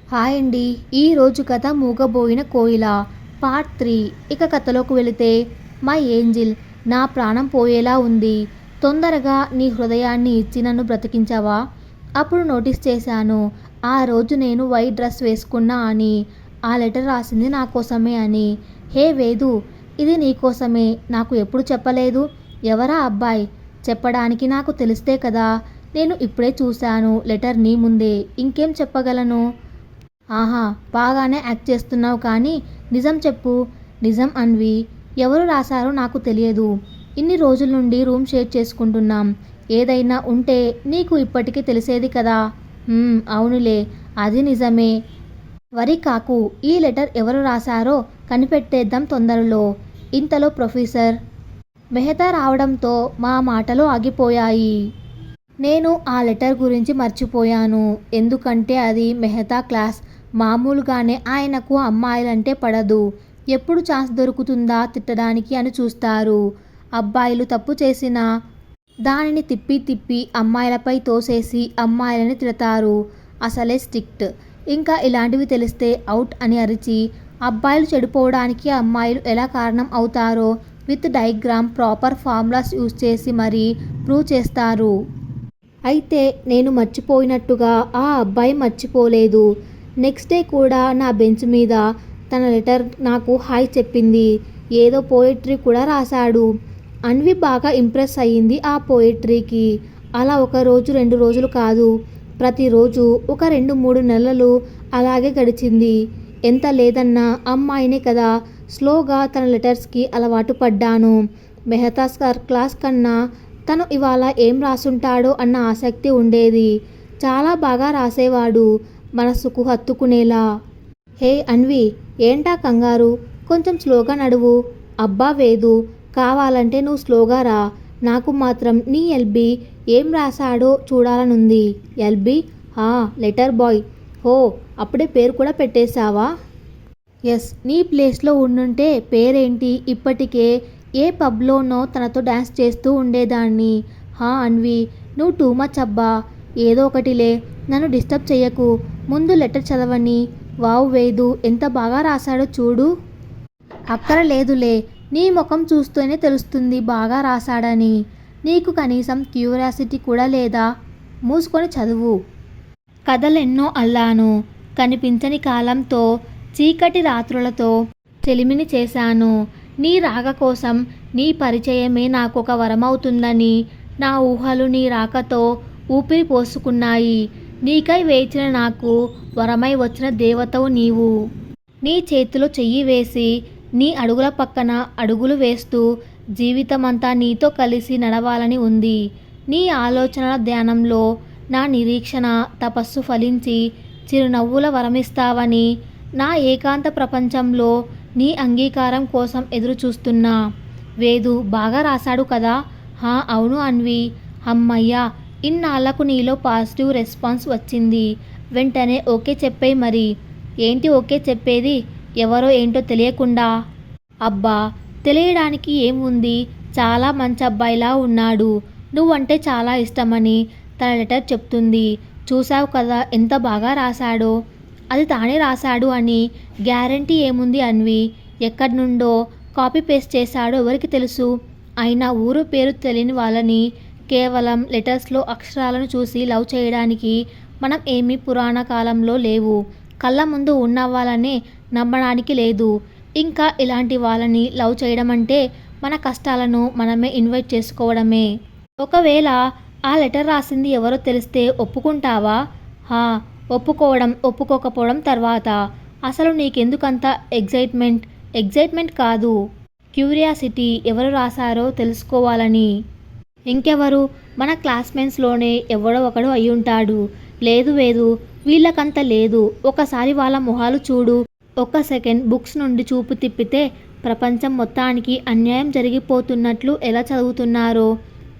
Hi అండి. ఈరోజు కథ మూగబోయిన కోయిల పార్ట్ 3. ఇక కథలోకి వెళితే, మై ఏంజిల్, నా ప్రాణం పోయేలా ఉంది. తొందరగా నీ హృదయాన్ని ఇచ్చి నన్ను బ్రతికించవా? అప్పుడు నోటీస్ చేశాను, ఆ రోజు నేను వైట్ డ్రెస్ వేసుకున్నా అని. ఆ లెటర్ రాసింది నా కోసమే అని. హే వేదు, ఇది నీకోసమే. నాకు ఎప్పుడు చెప్పలేదు? ఎవరా అబ్బాయి? చెప్పడానికి నాకు తెలిస్తే కదా. నేను ఇప్పుడే చూశాను లెటర్ నీ ముందే. ఇంకేం చెప్పగలను? ఆహా, బాగానే యాక్ట్ చేస్తున్నావు కానీ నిజం చెప్పు. నిజం అన్వి. ఎవరు రాశారో నాకు తెలియదు. ఇన్ని రోజుల నుండి రూమ్ షేర్ చేసుకుంటున్నాం. ఏదైనా ఉంటే నీకు ఇప్పటికీ తెలిసేది కదా. అవునులే, అది నిజమే. వరి కాకు. ఈ లెటర్ ఎవరు రాశారో కనిపెట్టేద్దాం తొందరలో. ఇంతలో ప్రొఫెసర్ మెహతా రావడంతో మా మాటలు ఆగిపోయాయి. నేను ఆ లెటర్ గురించి మర్చిపోయాను. ఎందుకంటే అది మెహతా క్లాస్. మామూలుగానే ఆయనకు అమ్మాయిలంటే పడదు. ఎప్పుడు ఛాన్స్ దొరుకుతుందా తిట్టడానికి అని చూస్తారు. అబ్బాయిలు తప్పు చేసినా దానిని తిప్పి తిప్పి అమ్మాయిలపై తోసేసి అమ్మాయిలని తిడతారు. అసలే స్ట్రిక్ట్. ఇంకా ఇలాంటివి తెలిస్తే అవుట్ అని అరిచి అబ్బాయిలు చెడిపోవడానికి అమ్మాయిలు ఎలా కారణం అవుతారో with diagram proper formulas use చేసి మరీ ప్రూవ్ చేస్తారు. అయితే నేను మర్చిపోయినట్టుగా ఆ అబ్బాయి మర్చిపోలేదు. నెక్స్ట్ డే కూడా నా బెంచ్ మీద తన లెటర్ నాకు హాయ్ చెప్పింది. ఏదో పోయట్రీ కూడా రాశాడు. అన్వి బాగా ఇంప్రెస్ అయ్యింది ఆ పోయట్రీకి. అలా ఒక రోజు 2 రోజులు కాదు, ప్రతిరోజు ఒక 2-3 నెలలు అలాగే గడిచింది. ఎంత లేదన్నా అమ్మాయినే కదా. స్లోగా తన లెటర్స్కి అలవాటు పడ్డాను. మెహతా సార్ క్లాస్ కన్నా తను ఇవాళ ఏం రాసుంటాడో అన్న ఆసక్తి ఉండేది. చాలా బాగా రాసేవాడు, మనసుకు హత్తుకునేలా. హే అన్వి, ఏంటా కంగారు? కొంచెం స్లోగా నడువు. అబ్బా వేదు, కావాలంటే నువ్వు స్లోగా రా. నాకు మాత్రం నీ ఎల్బీ ఏం రాశాడో చూడాలనుంది. ఎల్బీ? Letter boy. హో, అప్పుడే పేరు కూడా పెట్టేశావా? ఎస్, నీ ప్లేస్లో ఉండుంటే పేరేంటి ఇప్పటికే ఏ పబ్లోనో తనతో డ్యాన్స్ చేస్తూ ఉండేదాన్ని. అన్వి, నువ్వు టూ మచ్ అబ్బా. ఏదో ఒకటిలే, నన్ను డిస్టర్బ్ చెయ్యకు. ముందు లెటర్ చదవని. వావ్ వేదు, ఎంత బాగా రాశాడో చూడు. అక్కరలేదులే, నీ ముఖం చూస్తూనే తెలుస్తుంది బాగా రాశాడని. నీకు కనీసం క్యూరియాసిటీ కూడా లేదా? మూసుకొని చదువు. కథలెన్నో అల్లాను. కనిపించని కాలంతో, చీకటి రాత్రులతో చెలిమిని చేశాను. నీ రాక కోసం, నీ పరిచయమే నాకొక వరమవుతుందని నా ఊహలు నీ రాకతో ఊపిరి పోసుకున్నాయి. నీకై వేచిన నాకు వరమై వచ్చిన దేవతవు నీవు. నీ చేతిలో చెయ్యి వేసి నీ అడుగుల పక్కన అడుగులు వేస్తూ జీవితమంతా నీతో కలిసి నడవాలని ఉంది. నీ ఆలోచనల ధ్యానంలో నా నిరీక్షణ తపస్సు ఫలించి చిరునవ్వుల వరమిస్తావని, నా ఏకాంత ప్రపంచంలో నీ అంగీకారం కోసం ఎదురు చూస్తున్నా. వేదు బాగా రాశాడు కదా. అవును అన్వి. అమ్మయ్యా, ఇన్నాళ్లకు నీలో పాజిటివ్ రెస్పాన్స్ వచ్చింది. వెంటనే ఓకే చెప్పేయ్ మరి. ఏంటి ఓకే చెప్పేది? ఎవరో ఏంటో తెలియకుండా? అబ్బా, తెలియడానికి ఏముంది, చాలా మంచి అబ్బాయిలా ఉన్నాడు. నువ్వంటే చాలా ఇష్టమని తన లెటర్ చెప్తుంది. చూసావు కదా ఎంత బాగా రాశాడో. అది తానే రాశాడు అని గ్యారంటీ ఏముంది అన్వి? ఎక్కడి నుండో కాపీ పేస్ట్ చేశాడో ఎవరికి తెలుసు? అయినా ఊరు పేరు తెలియని వాళ్ళని కేవలం లెటర్స్లో అక్షరాలను చూసి లవ్ చేయడానికి మనం ఏమీ పురాణ కాలంలో లేవు. కళ్ళ ముందు ఉన్న వాళ్ళనే నమ్మడానికి లేదు. ఇంకా ఇలాంటి వాళ్ళని లవ్ చేయడం అంటే మన కష్టాలను మనమే ఇన్వైట్ చేసుకోవడమే. ఒకవేళ ఆ లెటర్ రాసింది ఎవరో తెలిస్తే ఒప్పుకుంటావా? ఒప్పుకోవడం ఒప్పుకోకపోవడం తర్వాత. అసలు నీకెందుకంత ఎగ్జైట్మెంట్ కాదు, క్యూరియాసిటీ. ఎవరు రాశారో తెలుసుకోవాలని. ఇంకెవరు? మన క్లాస్మేట్స్లోనే ఎవడో ఒకడు అయ్యుంటాడు. లేదు వేదు, వీళ్ళకంత లేదు. ఒకసారి వాళ్ళ మొహాలు చూడు. ఒక్క సెకండ్ బుక్స్ నుండి చూపు తిప్పితే ప్రపంచం మొత్తానికి అన్యాయం జరిగిపోతున్నట్లు ఎలా చదువుతున్నారో.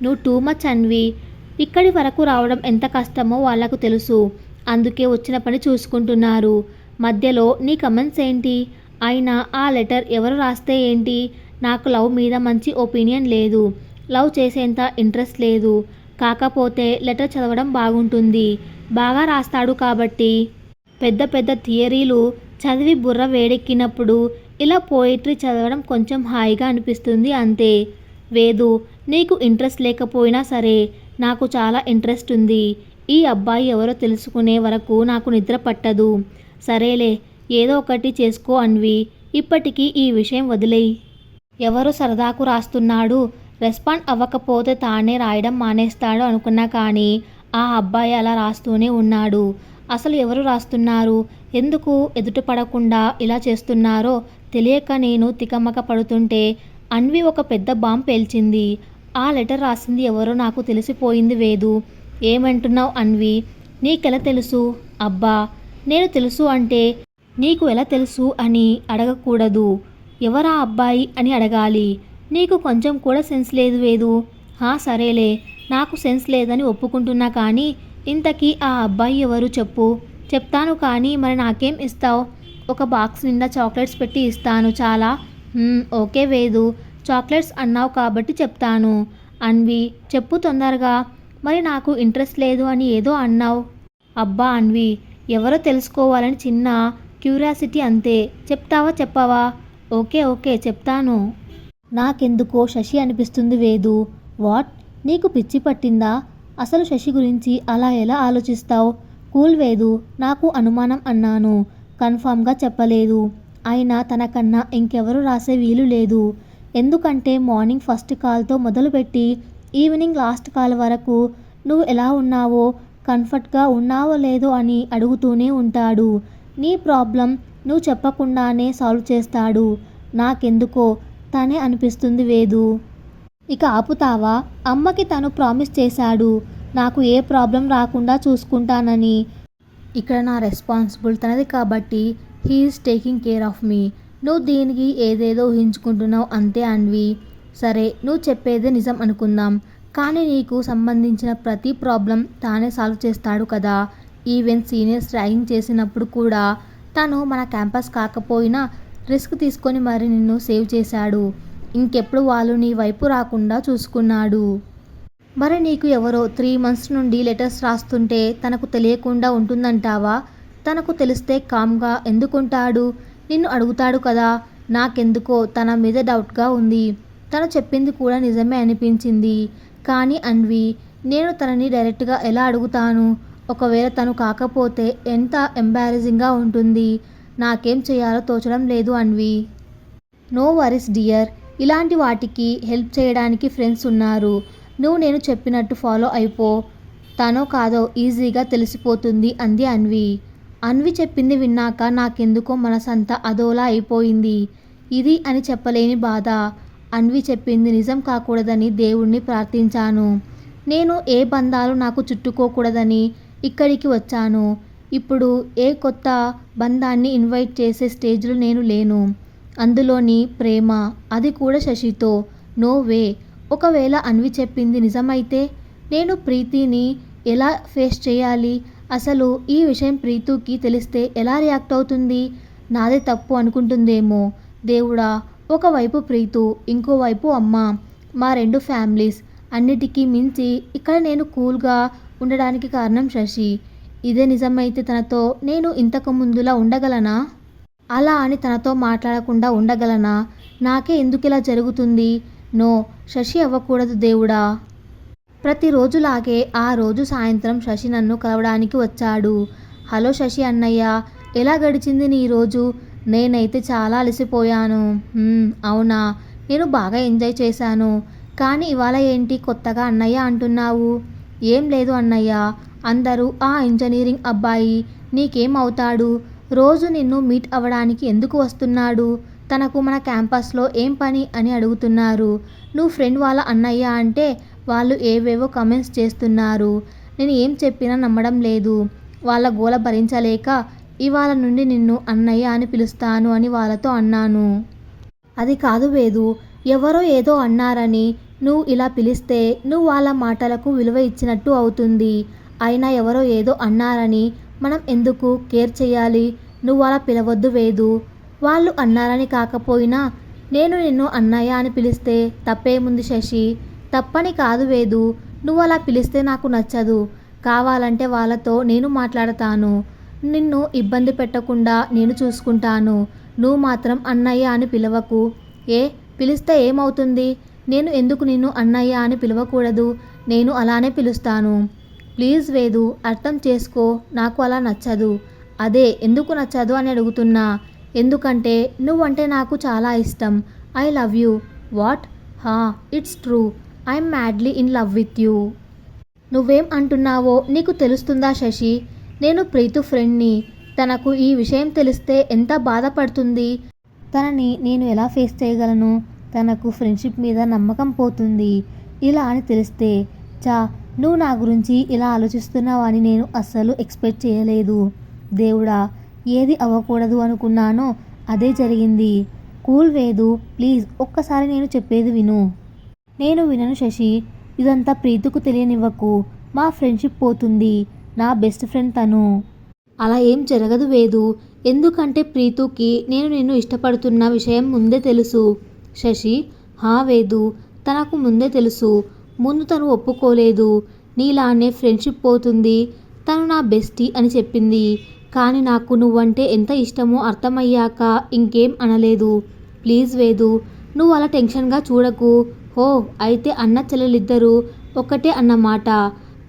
నువ్వు టూ మచ్ అన్వి. ఇక్కడి వరకు రావడం ఎంత కష్టమో వాళ్లకు తెలుసు. అందుకే వచ్చిన పని చూసుకుంటున్నారు. మధ్యలో నీ కమెంట్స్ ఏంటి? అయినా ఆ లెటర్ ఎవరు రాస్తే ఏంటి? నాకు లవ్ మీద మంచి ఒపీనియన్ లేదు. లవ్ చేసేంత ఇంట్రెస్ట్ లేదు. కాకపోతే లెటర్ చదవడం బాగుంటుంది. బాగా రాస్తాడు కాబట్టి. పెద్ద పెద్ద థియరీలు చదివి బుర్ర వేడెక్కినప్పుడు ఇలా పోయిటరీ చదవడం కొంచెం హాయిగా అనిపిస్తుంది అంతే. వేదు, నీకు ఇంట్రెస్ట్ లేకపోయినా సరే నాకు చాలా ఇంట్రెస్ట్ ఉంది. ఈ అబ్బాయి ఎవరో తెలుసుకునే వరకు నాకు నిద్ర పట్టదు. సరేలే, ఏదో ఒకటి చేసుకో అన్వి. ఇప్పటికీ ఈ విషయం వదిలేయ్. ఎవరు సరదాకు రాస్తున్నాడు, రెస్పాండ్ అవ్వకపోతే తానే రాయడం మానేస్తాడు అనుకున్నా కానీ ఆ అబ్బాయి అలా రాస్తూనే ఉన్నాడు. అసలు ఎవరు రాస్తున్నారు, ఎందుకు ఎదుటపడకుండా ఇలా చేస్తున్నారో తెలియక నేను తికమక పడుతుంటే అన్వి ఒక పెద్ద బాంబ్ పేల్చింది. ఆ లెటర్ రాసింది ఎవరో నాకు తెలిసిపోయింది వేదు. ఏమంటున్నావు అన్వి? నీకెలా తెలుసు? అబ్బా, నేను తెలుసు అంటే నీకు ఎలా తెలుసు అని అడగకూడదు. ఎవరా అబ్బాయి అని అడగాలి. నీకు కొంచెం కూడా సెన్స్ లేదు వేదు. సరేలే, నాకు సెన్స్ లేదని ఒప్పుకుంటున్నా కానీ ఇంతకీ ఆ అబ్బాయి ఎవరు చెప్పు. చెప్తాను కానీ మరి నాకేం ఇస్తావు? ఒక బాక్స్ నిండా చాక్లెట్స్ పెట్టి ఇస్తాను చాలా. ఓకే వేదు, చాక్లెట్స్ అన్నావు కాబట్టి చెప్తాను. అన్వి, చెప్పు తొందరగా. మరి నాకు ఇంట్రెస్ట్ లేదు అని ఏదో అన్నావు. అబ్బా అన్వి, ఎవరో తెలుసుకోవాలని చిన్న క్యూరియాసిటీ అంతే. చెప్తావా చెప్పవా? ఓకే చెప్తాను. నాకెందుకో శశి అనిపిస్తుంది వేదు. వాట్, నీకు పిచ్చి పట్టిందా? అసలు శశి గురించి అలా ఎలా ఆలోచిస్తావు? కూల్ వేదు, నాకు అనుమానం అన్నాను, కన్ఫామ్గా చెప్పలేదు. అయినా తనకన్నా ఇంకెవరు రాసే వీలు లేదు. ఎందుకంటే మార్నింగ్ ఫస్ట్ కాల్తో మొదలుపెట్టి ఈవినింగ్ లాస్ట్ కాల్ వరకు నువ్వు ఎలా ఉన్నావో, కంఫర్ట్గా ఉన్నావో లేదో అని అడుగుతూనే ఉంటాడు. నీ ప్రాబ్లం నువ్వు చెప్పకుండానే సాల్వ్ చేస్తాడు. నాకెందుకో తనే అనిపిస్తుంది వేదు. ఇక ఆపుతావా? అమ్మకి తను ప్రామిస్ చేశాడు నాకు ఏ ప్రాబ్లం రాకుండా చూసుకుంటానని. ఇక్కడ నా రెస్పాన్సిబుల్ తనది కాబట్టి హీఈస్ టేకింగ్ కేర్ ఆఫ్ మీ. నువ్వు దీనికి ఏదేదో ఊహించుకుంటున్నావు అంతే అన్వి. సరే, నువ్వు చెప్పేదే నిజం అనుకుందాం. కానీ నీకు సంబంధించిన ప్రతి ప్రాబ్లం తానే సాల్వ్ చేస్తాడు కదా. ఈవెన్ సీనియర్స్ ర్యాగింగ్ చేసినప్పుడు కూడా తను మన క్యాంపస్ కాకపోయినా రిస్క్ తీసుకొని మరి నిన్ను సేవ్ చేశాడు. ఇంకెప్పుడు వాళ్ళు నీ వైపు రాకుండా చూసుకున్నాడు. మరి నీకు ఎవరో 3 months నుండి లెటర్స్ రాస్తుంటే తనకు తెలియకుండా ఉంటుందంటావా? తనకు తెలిస్తే కామ్గా ఎందుకుంటాడు? నిన్ను అడుగుతాడు కదా. నాకెందుకో తన మీద డౌట్గా ఉంది. తను చెప్పింది కూడా నిజమే అనిపించింది. కానీ అన్వి, నేను తనని డైరెక్ట్గా ఎలా అడుగుతాను? ఒకవేళ తను కాకపోతే ఎంత ఎంబారసింగ్గా ఉంటుంది. నాకేం చేయాలో తోచడం లేదు అన్వి. నో వరీస్ డియర్, ఇలాంటి వాటికి హెల్ప్ చేయడానికి ఫ్రెండ్స్ ఉన్నారు. నువ్వు నేను చెప్పినట్టు ఫాలో అయిపో. తనో కాదో ఈజీగా తెలిసిపోతుంది అంది అన్వి. అన్వి చెప్పింది విన్నాక నాకెందుకో మనసంతా అదోలా అయిపోయింది. ఇది అని చెప్పలేని బాధ. అన్వి చెప్పింది నిజం కాకూడదని దేవుణ్ణి ప్రార్థించాను. నేను ఏ బంధాలు నాకు చుట్టుకోకూడదని ఇక్కడికి వచ్చాను. ఇప్పుడు ఏ కొత్త బంధాన్ని ఇన్వైట్ చేసే స్టేజ్లో నేను లేను. అందులోని ప్రేమ, అది కూడా శశితో. No way. ఒకవేళ అన్వి చెప్పింది నిజమైతే నేను ప్రీతిని ఎలా ఫేస్ చేయాలి? అసలు ఈ విషయం ప్రీతుకి తెలిస్తే ఎలా రియాక్ట్ అవుతుంది? నాదే తప్పు అనుకుంటుందేమో. దేవుడా, ఒకవైపు ప్రీతు, ఇంకోవైపు అమ్మ, మా 2 ఫ్యామిలీస్. అన్నిటికీ మించి ఇక్కడ నేను కూల్గా ఉండడానికి కారణం శశి. ఇదే నిజమైతే తనతో నేను ఇంతకు ముందులా ఉండగలనా? అలా అని తనతో మాట్లాడకుండా ఉండగలనా? నాకే ఎందుకిలా జరుగుతుంది? నో, శశి అవ్వకూడదు దేవుడా. ప్రతిరోజులాగే ఆ రోజు సాయంత్రం శశి నన్ను కలవడానికి వచ్చాడు. హలో శశి అన్నయ్య, ఎలా గడిచింది నీ రోజు? నేనైతే చాలా అలసిపోయాను. అవునా, నేను బాగా ఎంజాయ్ చేశాను. కానీ ఇవాళ ఏంటి కొత్తగా అన్నయ్య అంటున్నావు? ఏం లేదు అన్నయ్య, అందరూ ఆ ఇంజనీరింగ్ అబ్బాయి నీకేం అవుతాడు, రోజు నిన్ను మీట్ అవ్వడానికి ఎందుకు వస్తున్నాడు, తనకు మన క్యాంపస్లో ఏం పని అని అడుగుతున్నారు. నువ్వు ఫ్రెండ్ వాళ్ళ అన్నయ్య అంటే వాళ్ళు ఏవేవో కమెంట్స్ చేస్తున్నారు. నేను ఏం చెప్పినా నమ్మడం లేదు. వాళ్ళ గోల భరించలేక ఇవాళ నుండి నిన్ను అన్నయ్య అని పిలుస్తాను అని వాళ్ళతో అన్నాను. అది కాదు వేదు, ఎవరో ఏదో అన్నారని నువ్వు ఇలా పిలిస్తే నువ్వు వాళ్ళ మాటలకు విలువ ఇచ్చినట్టు అవుతుంది. అయినా ఎవరో ఏదో అన్నారని మనం ఎందుకు కేర్ చేయాలి? నువ్వు అలా పిలవద్దు వేదు. వాళ్ళు అన్నారని కాకపోయినా నేను నిన్ను అన్నయ్య అని పిలిస్తే తప్పేముంది శశి? తప్పని కాదు వేదు, నువ్వు అలా పిలిస్తే నాకు నచ్చదు. కావాలంటే వాళ్ళతో నేను మాట్లాడతాను. నిన్ను ఇబ్బంది పెట్టకుండా నేను చూసుకుంటాను. నువ్వు మాత్రం అన్నయ్య అని పిలవకు. ఏ పిలిస్తే ఏమవుతుంది? నేను ఎందుకు నిన్ను అన్నయ్య అని పిలవకూడదు? నేను అలానే పిలుస్తాను. ప్లీజ్ వేదు, అర్థం చేసుకో. నాకు అలా నచ్చదు. అదే ఎందుకు నచ్చదు అని అడుగుతున్నా. ఎందుకంటే నువ్వంటే నాకు చాలా ఇష్టం. I love you. వాట్? హా, it's true. I'm madly in love with you. నువ్వేం అంటున్నావో నీకు తెలుస్తుందా శశి? నేను ప్రీతు ఫ్రెండ్ని. తనకు ఈ విషయం తెలిస్తే ఎంత బాధపడుతుంది? తనని నేను ఎలా ఫేస్ చేయగలను? తనకు ఫ్రెండ్షిప్ మీద నమ్మకం పోతుంది. ఇలా అని తెలిస్తే చా, నువ్వు నా గురించి ఇలా ఆలోచిస్తున్నావని నేను అస్సలు ఎక్స్పెక్ట్ చేయలేదు. దేవుడా, ఏది అవ్వకూడదు అనుకున్నానో అదే జరిగింది. కూల్ వేదు, ప్లీజ్ ఒక్కసారి నేను చెప్పేది విను. నేను వినను శశి. ఇదంతా ప్రీతుకు తెలియనివ్వకు. మా ఫ్రెండ్షిప్ పోతుంది. నా బెస్ట్ ఫ్రెండ్ తను. అలా ఏం జరగదు వేదు. ఎందుకంటే ప్రీతుకి నేను నిన్ను ఇష్టపడుతున్న విషయం ముందే తెలుసు. శశి, హా వేదు, తనకు ముందే తెలుసు. ముందు తను ఒప్పుకోలేదు. నీలానే ఫ్రెండ్షిప్ పోతుంది, తను నా బెస్టీ అని చెప్పింది. కానీ నాకు నువ్వంటే ఎంత ఇష్టమో అర్థమయ్యాక ఇంకేం అనలేదు. ప్లీజ్ వేదు, నువ్వు అలా టెన్షన్గా చూడకు. హో, అయితే అన్న చెల్లెలిద్దరూ ఒకటే అన్నమాట.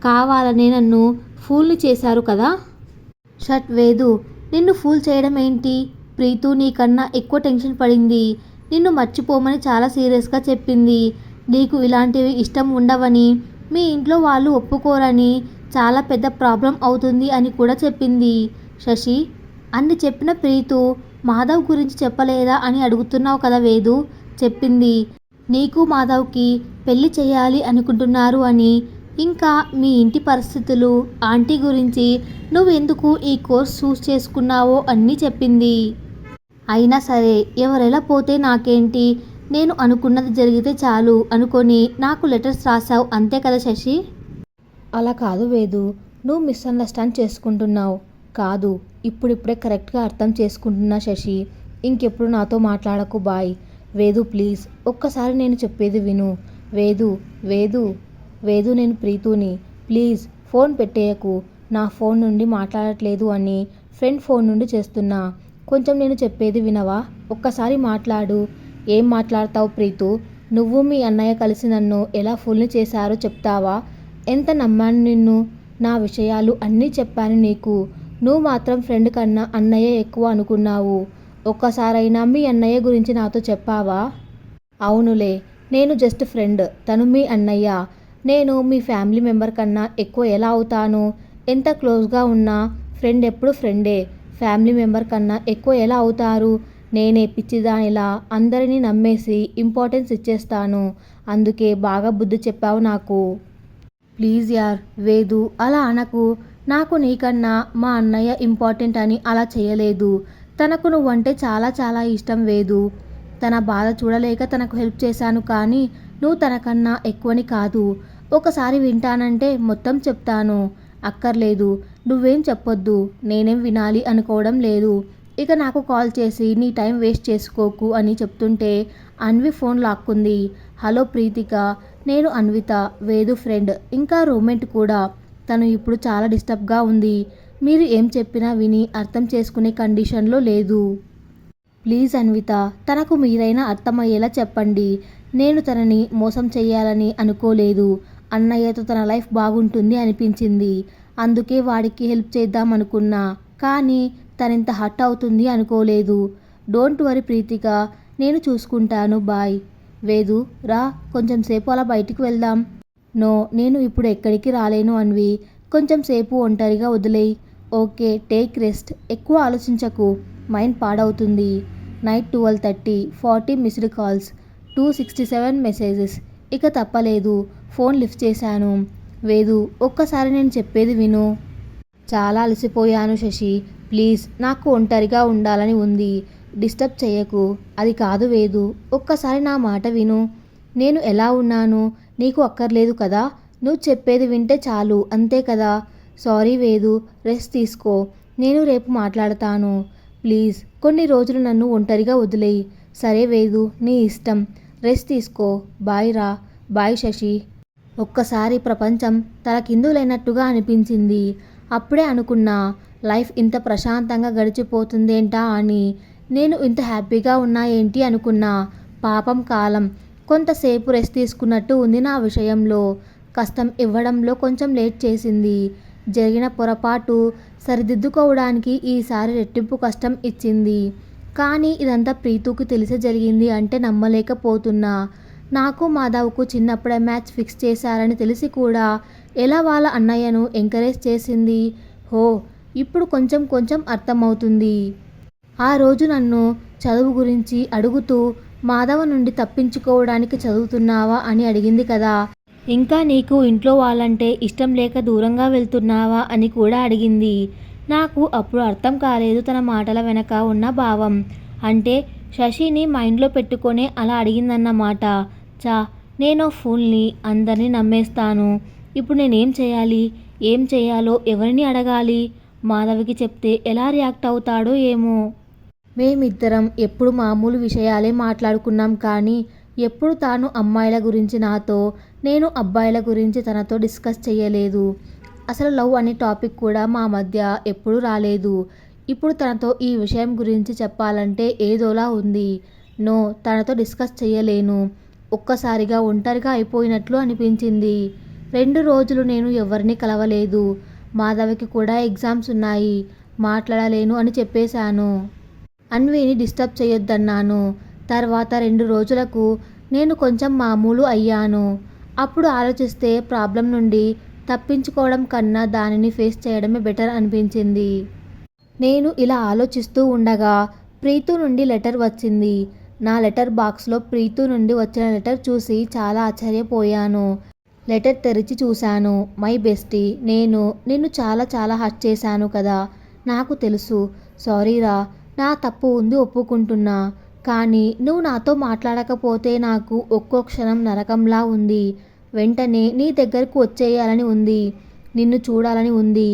కావాలనే నన్ను ఫూల్ని చేశారు కదా? షట్ వేదు, నిన్ను ఫూల్ చేయడం ఏంటి? ప్రీతు నీకన్నా ఎక్కువ టెన్షన్ పడింది. నిన్ను మర్చిపోమని చాలా సీరియస్గా చెప్పింది. నీకు ఇలాంటివి ఇష్టం ఉండవని, మీ ఇంట్లో వాళ్ళు ఒప్పుకోరని, చాలా పెద్ద ప్రాబ్లం అవుతుంది అని కూడా చెప్పింది. శశి, అన్ని చెప్పిన ప్రీతు మాధవ్ గురించి చెప్పలేదా అని అడుగుతున్నావు కదా వేదు. చెప్పింది. నీకు మాధవ్కి పెళ్లి చేయాలి అనుకుంటున్నారు అని, ఇంకా మీ ఇంటి పరిస్థితులు, ఆంటీ గురించి, నువ్వెందుకు ఈ కోర్స్ చూస్ చేసుకున్నావో అన్నీ చెప్పింది. అయినా సరే ఎవరెలా పోతే నాకేంటి? నేను అనుకున్నది జరిగితే చాలు అనుకొని నాకు లెటర్స్ రాసావు అంతే కదా శశి? అలా కాదు వేదు, నువ్వు మిస్అండర్స్టాండ్ చేసుకుంటున్నావు. కాదు, ఇప్పుడిప్పుడే కరెక్ట్గా అర్థం చేసుకుంటున్నా శశి. ఇంకెప్పుడు నాతో మాట్లాడకు. బాయ్. వేదు ప్లీజ్, ఒక్కసారి నేను చెప్పేది విను. వేదు వేదు వేదు, నేను ప్రీతుని. Please phone పెట్టేయకు. నా ఫోన్ నుండి మాట్లాడట్లేదు అని ఫ్రెండ్ ఫోన్ నుండి చేస్తున్నా. కొంచెం నేను చెప్పేది వినవా? ఒక్కసారి మాట్లాడు. ఏం మాట్లాడతావు ప్రీతు? నువ్వు మీ అన్నయ్య కలిసి నన్ను ఎలా ఫుల్ని చేశారో చెప్తావా? ఎంత నమ్మాను నిన్ను. నా విషయాలు అన్నీ చెప్పాను నీకు. నువ్వు మాత్రం ఫ్రెండ్ కన్నా అన్నయ్య ఎక్కువ అనుకున్నావు. ఒక్కసారైనా మీ అన్నయ్య గురించి నాతో చెప్పావా? అవునులే, నేను జస్ట్ ఫ్రెండ్, తను మీ అన్నయ్య. నేను మీ ఫ్యామిలీ మెంబర్ కన్నా ఎక్కువ ఎలా అవుతాను? ఎంత క్లోజ్గా ఉన్నా ఫ్రెండ్ ఎప్పుడు ఫ్రెండే. ఫ్యామిలీ మెంబర్ కన్నా ఎక్కువ ఎలా అవుతారు? నేనే పిచ్చిదానిలా అందరినీ నమ్మేసి ఇంపార్టెన్స్ ఇచ్చేస్తాను. అందుకే బాగా బుద్ధి చెప్పావు నాకు. ప్లీజ్ యార్ వేదు, అలా అనకు. నాకు నీకన్నా మా అన్నయ్య ఇంపార్టెంట్ అని అలా చేయలేదు. తనకు నువ్వంటే చాలా చాలా ఇష్టం వేదు. తన బాధ చూడలేక తనకు హెల్ప్ చేశాను, కానీ నువ్వు తనకన్నా ఎక్కువని కాదు. ఒకసారి వింటానంటే మొత్తం చెప్తాను. అక్కర్లేదు, నువ్వేం చెప్పొద్దు. నేనేం వినాలి అనుకోవడం లేదు. ఇక నాకు కాల్ చేసి నీ టైం వేస్ట్ చేసుకోకు అని చెప్తుంటే అన్వి ఫోన్ లాక్కుంది. హలో ప్రీతిక, నేను అన్విత, వేదు ఫ్రెండ్, ఇంకా రూమ్మేట్ కూడా. తను ఇప్పుడు చాలా డిస్టర్బ్గా ఉంది. మీరు ఏం చెప్పినా విని అర్థం చేసుకునే కండిషన్లో లేదు. ప్లీజ్ అన్విత, తనకు మీరైనా అర్థమయ్యేలా చెప్పండి. నేను తనని మోసం చెయ్యాలని అనుకోలేదు. అన్నయ్యతో తన లైఫ్ బాగుంటుంది అనిపించింది. అందుకే వాడికి హెల్ప్ చేద్దాం అనుకున్నా. కానీ తనింత హర్ట్ అవుతుంది అనుకోలేదు. డోంట్ వరీ ప్రీతిక, నేను చూసుకుంటాను. బాయ్. వేదు, రా, కొంచెం సేపు అలా బయటికి వెళ్దాం. నో, నేను ఇప్పుడు ఎక్కడికి రాలేను అన్వి. కొంచెం సేపు ఒంటరిగా వదిలేయ్. Okay, take rest. ఎక్కువ ఆలోచించకు, మైండ్ పాడవుతుంది. Night 12:30, 40 missed calls, 267 messages. ఇక తప్పలేదు, ఫోన్ లిఫ్ట్ చేశాను. వేదు, ఒక్కసారి నేను చెప్పేది విను. చాలా అలసిపోయాను శశి. ప్లీజ్, నాకు ఒంటరిగా ఉండాలని ఉంది. డిస్టర్బ్ చేయకు. అది కాదు వేదు, ఒక్కసారి నా మాట విను. నేను ఎలా ఉన్నాను నీకు అక్కర్లేదు కదా. నువ్వు చెప్పేది వింటే చాలు, అంతే కదా. సారీ వేదు, రెస్ట్ తీసుకో. నేను రేపు మాట్లాడతాను. ప్లీజ్ కొన్ని రోజులు నన్ను ఒంటరిగా వదిలేయి. సరే వేదు, నీ ఇష్టం. రెస్ట్ తీసుకో. బాయ్ రా. బాయ్ శశి. ఒక్కసారి ప్రపంచం తలకిందులైనట్టుగా అనిపించింది. అప్పుడే అనుకున్నా, లైఫ్ ఇంత ప్రశాంతంగా గడిచిపోతుందేంటా అని. నేను ఇంత హ్యాపీగా ఉన్నా ఏంటి అనుకున్నా. పాపం కాలం కొంతసేపు రెస్ట్ తీసుకున్నట్టు ఉంది నా విషయంలో. కష్టం ఇవ్వడంలో కొంచెం లేట్ చేసింది. జరిగిన పొరపాటు సరిదిద్దుకోవడానికి ఈసారి రెట్టింపు కష్టం ఇచ్చింది. కానీ ఇదంతా ప్రీతుకి తెలిసే జరిగింది అంటే నమ్మలేకపోతున్నా. నాకు మాధవ్కు చిన్నప్పుడే మ్యాచ్ ఫిక్స్ చేశారని తెలిసి కూడా ఎలా వాళ్ళ అన్నయ్యను ఎంకరేజ్ చేసింది. హో, ఇప్పుడు కొంచెం కొంచెం అర్థమవుతుంది. ఆ రోజు నన్ను చదువు గురించి అడుగుతూ మాధవ నుండి తప్పించుకోవడానికి చదువుతున్నావా అని అడిగింది కదా. ఇంకా నీకు ఇంట్లో వాళ్ళంటే ఇష్టం లేక దూరంగా వెళ్తున్నావా అని కూడా అడిగింది. నాకు అప్పుడు అర్థం కాలేదు తన మాటల వెనక ఉన్న భావం. అంటే శశిని మైండ్లో పెట్టుకొనే అలా అడిగిందన్నమాట. చా, నేను ఫూల్ని, అందరినీ నమ్మేస్తాను. ఇప్పుడు నేనేం చేయాలి? ఏం చేయాలో ఎవరిని అడగాలి? మాధవికి చెప్తే ఎలా రియాక్ట్ అవుతాడో ఏమో. మేమిద్దరం ఎప్పుడు మామూలు విషయాలే మాట్లాడుకున్నాం కానీ ఎప్పుడు తాను అమ్మాయిల గురించి నాతో, నేను అబ్బాయిల గురించి తనతో డిస్కస్ చేయలేదు. అసలు లవ్ అనే టాపిక్ కూడా మా మధ్య ఎప్పుడూ రాలేదు. ఇప్పుడు తనతో ఈ విషయం గురించి చెప్పాలంటే ఏదోలా ఉంది. నో, తనతో డిస్కస్ చేయలేను. ఒక్కసారిగా ఒంటరిగా అయిపోయినట్లు అనిపించింది. 2 రోజులు నేను ఎవరిని కలవలేదు. మాధవికి కూడా ఎగ్జామ్స్ ఉన్నాయి. మాట్లాడలేను అని చెప్పేశాను. అన్విని డిస్టర్బ్ చేయొద్దన్నాను. తర్వాత 2 రోజులకు నేను కొంచెం మామూలు అయ్యాను. అప్పుడు ఆలోచిస్తే ప్రాబ్లం నుండి తప్పించుకోవడం కన్నా దానిని ఫేస్ చేయడమే బెటర్ అనిపించింది. నేను ఇలా ఆలోచిస్తూ ఉండగా ప్రీతు నుండి లెటర్ వచ్చింది. నా లెటర్ బాక్స్లో ప్రీతు నుండి వచ్చిన లెటర్ చూసి చాలా ఆశ్చర్యపోయాను. లెటర్ తెరిచి చూశాను. మై బెస్టీ, నేను నిన్ను చాలా చాలా హర్ట్ చేశాను కదా. నాకు తెలుసు. సారీరా, నా తప్పు ఉంది ఒప్పుకుంటున్నా. కానీ నువ్వు నాతో మాట్లాడకపోతే నాకు ఒక్కో క్షణం నరకంలా ఉంది. వెంటనే నీ దగ్గరకు వచ్చేయాలని ఉంది. నిన్ను చూడాలని ఉంది.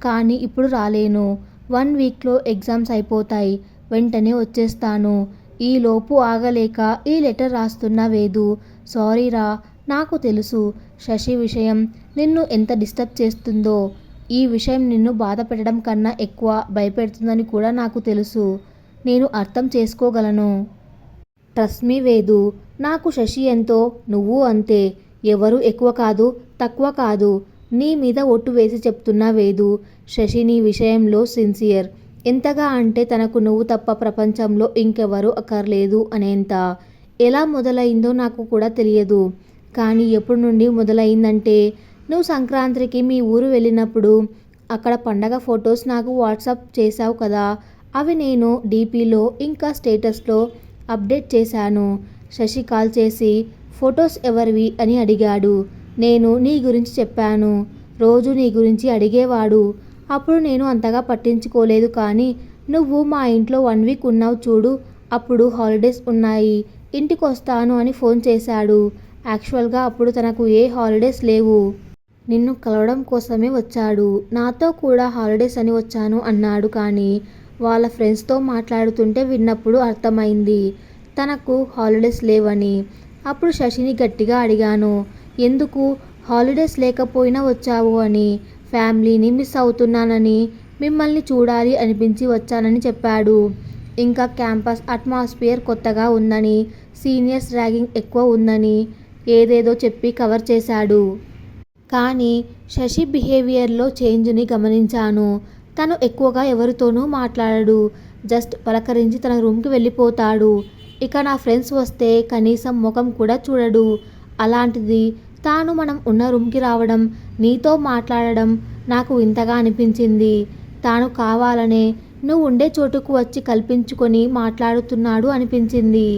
కానీ ఇప్పుడు రాలేను. 1 వీక్లో ఎగ్జామ్స్ అయిపోతాయి. వెంటనే వచ్చేస్తాను. ఈలోపు ఆగలేక ఈ లెటర్ రాస్తున్నా వేదు. సారీరా, నాకు తెలుసు శశి విషయం నిన్ను ఎంత డిస్టర్బ్ చేస్తుందో. ఈ విషయం నిన్ను బాధ పెట్టడం కన్నా ఎక్కువ భయపెడుతుందని కూడా నాకు తెలుసు. నేను అర్థం చేసుకోగలను. Trust me Vedu. నాకు శశి ఎంతో, నువ్వు అంతే. ఎవరు ఎక్కువ కాదు, తక్కువ కాదు. నీ మీద ఒట్టు వేసి చెప్తున్నా వేదు. శశి నీ విషయంలో సిన్సియర్. ఎంతగా అంటే తనకు నువ్వు తప్ప ప్రపంచంలో ఇంకెవరూ అక్కర్లేదు అనేంత. ఎలా మొదలైందో నాకు కూడా తెలియదు. కానీ ఎప్పుడు నుండి మొదలైందంటే నువ్వు సంక్రాంతికి మీ ఊరు వెళ్ళినప్పుడు అక్కడ పండగ ఫొటోస్ నాకు వాట్సాప్ చేశావు కదా. అవి నేను డీపీలో ఇంకా స్టేటస్లో అప్డేట్ చేశాను. శశి కాల్ చేసి ఫొటోస్ ఎవరివి అని అడిగాడు. నేను నీ గురించి చెప్పాను. రోజు నీ గురించి అడిగేవాడు. అప్పుడు నేను అంతగా పట్టించుకోలేదు. కానీ నువ్వు మా ఇంట్లో 1 వీక్ ఉన్నావు చూడు, అప్పుడు హాలిడేస్ ఉన్నాయి, ఇంటికి వస్తాను అని ఫోన్ చేశాడు. యాక్చువల్గా అప్పుడు తనకు ఏ హాలిడేస్ లేవు. నిన్ను కలవడం కోసమే వచ్చాడు. నాతో కూడా హాలిడేస్ అని వచ్చాను అన్నాడు. కానీ వాళ్ళ ఫ్రెండ్స్తో మాట్లాడుతుంటే విన్నప్పుడు అర్థమైంది తనకు హాలిడేస్ లేవని. అప్పుడు శశిని గట్టిగా అడిగాను, ఎందుకు హాలిడేస్ లేకపోయినా వచ్చావు అని. ఫ్యామిలీని మిస్ అవుతున్నానని, మిమ్మల్ని చూడాలి అనిపించి వచ్చానని చెప్పాడు. ఇంకా క్యాంపస్ అట్మాస్ఫియర్ కొత్తగా ఉందని, సీనియర్స్ ర్యాగింగ్ ఎక్కువ ఉందని ఏదేదో చెప్పి కవర్ చేశాడు. కానీ శశి బిహేవియర్లో చేంజ్ని గమనించాను. తను ఎక్కువగా ఎవరితోనూ మాట్లాడడు. జస్ట్ పలకరించి తన రూమ్కి వెళ్ళిపోతాడు. ఇక నా ఫ్రెండ్స్ వస్తే కనీసం ముఖం కూడా చూడడు. అలాంటిది తాను మనం ఉన్న రూమ్కి రావడం, నీతో మాట్లాడడం నాకు వింతగా అనిపించింది. తాను కావాలనే నువ్వు ఉండే చోటుకు వచ్చి కల్పించుకొని మాట్లాడుతున్నాడు అనిపించింది.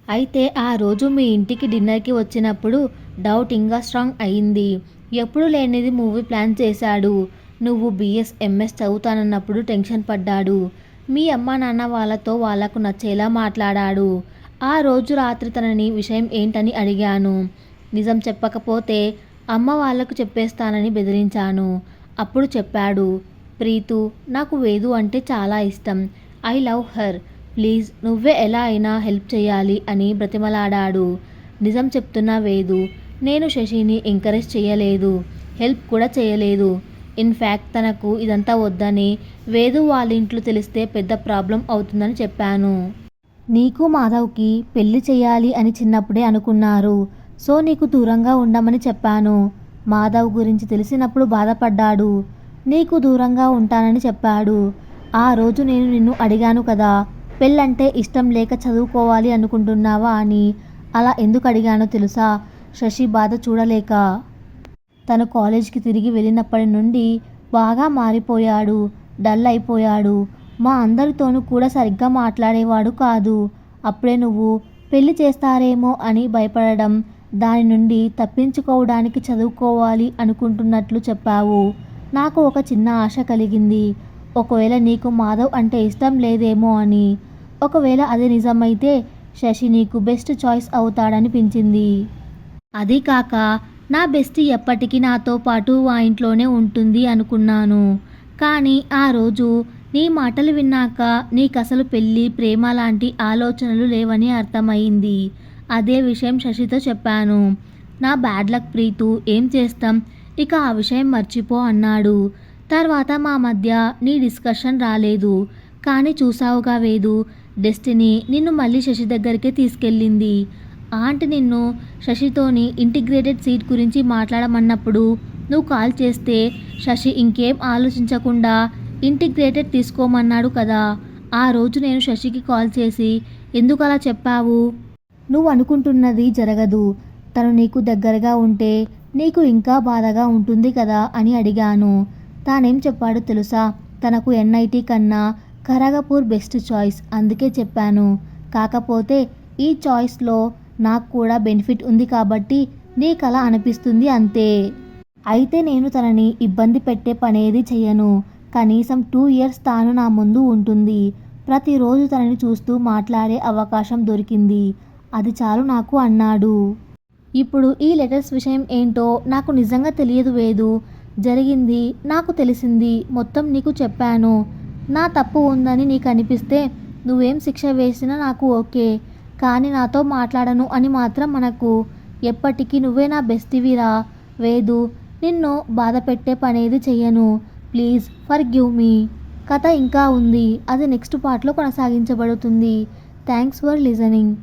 అయితే ఆ రోజు మీ ఇంటికి డిన్నర్కి వచ్చినప్పుడు డౌట్ ఇంకా స్ట్రాంగ్ అయింది. ఎప్పుడు లేనిది మూవీ ప్లాన్ చేశాడు. నువ్వు BS MS చదువుతానన్నప్పుడు టెన్షన్ పడ్డాడు. మీ అమ్మ నాన్న వాళ్ళతో వాళ్లకు నచ్చేలా మాట్లాడాడు. ఆ రోజు రాత్రి తనని విషయం ఏంటని అడిగాను. నిజం చెప్పకపోతే అమ్మ వాళ్లకు చెప్పేస్తానని బెదిరించాను. అప్పుడు చెప్పాడు, ప్రీతు, నాకు వేదు అంటే చాలా ఇష్టం. I love her. ప్లీజ్ నువ్వే ఎలా అయినా హెల్ప్ చేయాలి అని బ్రతిమలాడాడు. నిజం చెప్తున్నా వేదు, నేను శశిని ఎంకరేజ్ చేయలేదు, హెల్ప్ కూడా చేయలేదు. ఇన్ఫ్యాక్ట్ తనకు ఇదంతా వద్దని, వేదు వాళ్ళ ఇంట్లో తెలిస్తే పెద్ద ప్రాబ్లం అవుతుందని చెప్పాను. నీకు మాధవ్కి పెళ్లి చేయాలి అని చిన్నప్పుడే అనుకున్నారు. సో నీకు దూరంగా ఉండమని చెప్పాను. మాధవ్ గురించి తెలిసినప్పుడు బాధపడ్డాడు. నీకు దూరంగా ఉంటానని చెప్పాడు. ఆ రోజు నేను నిన్ను అడిగాను కదా, పెళ్ళంటే ఇష్టం లేక చదువుకోవాలి అనుకుంటున్నావా అని. అలా ఎందుకు అడిగానో తెలుసా? శశి బాధ చూడలేక. తను కాలేజ్కి తిరిగి వెళ్ళినప్పటి నుండి బాగా మారిపోయాడు. డల్ అయిపోయాడు. మా అందరితోనూ కూడా సరిగ్గా మాట్లాడేవాడు కాదు. అప్పుడే నువ్వు పెళ్లి చేస్తారేమో అని భయపడడం, దాని నుండి తప్పించుకోవడానికి చదువుకోవాలి అనుకుంటున్నట్లు చెప్పావు. నాకు ఒక చిన్న ఆశ కలిగింది. ఒకవేళ నీకు మాధవ్ అంటే ఇష్టం లేదేమో అని. ఒకవేళ అది నిజమైతే శశి నీకు బెస్ట్ చాయిస్ అవుతాడనిపించింది. అదీ కాక నా బెస్టీ ఎప్పటికీ నాతో పాటు ఆ ఇంట్లోనే ఉంటుంది అనుకున్నాను. కానీ ఆ రోజు నీ మాటలు విన్నాక నీకసలు పెళ్ళి, ప్రేమ లాంటి ఆలోచనలు లేవని అర్థమైంది. అదే విషయం శశితో చెప్పాను. నా బ్యాడ్ లక్ ప్రీతు, ఏం చేస్తాం, ఇక ఆ విషయం మర్చిపో అన్నాడు. తర్వాత మా మధ్య నీ డిస్కషన్ రాలేదు. కానీ చూసావుగా వేదు, డెస్టినీ నిన్ను మళ్ళీ శశి దగ్గరికే తీసుకెళ్ళింది. ఆంటీ నిన్ను శశితోని ఇంటిగ్రేటెడ్ సీట్ గురించి మాట్లాడమన్నప్పుడు నువ్వు కాల్ చేస్తే శశి ఇంకేం ఆలోచించకుండా ఇంటిగ్రేటెడ్ తీసుకోమన్నాడు కదా. ఆ రోజు నేను శశికి కాల్ చేసి ఎందుకు అలా చెప్పావు? నువ్వు అనుకుంటున్నది జరగదు. తను నీకు దగ్గరగా ఉంటే నీకు ఇంకా బాధగా ఉంటుంది కదా అని అడిగాను. తానేం చెప్పాడో తెలుసా? తనకు ఎన్ఐటి కన్నా ఖరగపూర్ బెస్ట్ చాయిస్, అందుకే చెప్పాను. కాకపోతే ఈ చాయిస్లో నాకు కూడా బెనిఫిట్ ఉంది కాబట్టి నీకలా అనిపిస్తుంది అంతే. అయితే నేను తనని ఇబ్బంది పెట్టే పనేది చెయ్యను. కనీసం 2 years తాను నా ముందు ఉంటుంది. ప్రతిరోజు తనని చూస్తూ మాట్లాడే అవకాశం దొరికింది. అది చాలు నాకు అన్నాడు. ఇప్పుడు ఈ లెటర్స్ విషయం ఏంటో నాకు నిజంగా తెలియదు వేదు. జరిగింది నాకు తెలిసింది, మొత్తం నీకు చెప్పాను. నా తప్పు ఉందని నీకు అనిపిస్తే నువ్వేం శిక్ష వేసినా నాకు ఓకే. కానీ నాతో మాట్లాడను అని మాత్రం మనకు. ఎప్పటికీ నువ్వే నా బెస్టివిరా వేదు. నిన్ను బాధ పెట్టే పనేది చెయ్యను. Please forgive me. కథ ఇంకా ఉంది. అది నెక్స్ట్ పార్ట్లో కొనసాగించబడుతుంది. Thanks for listening.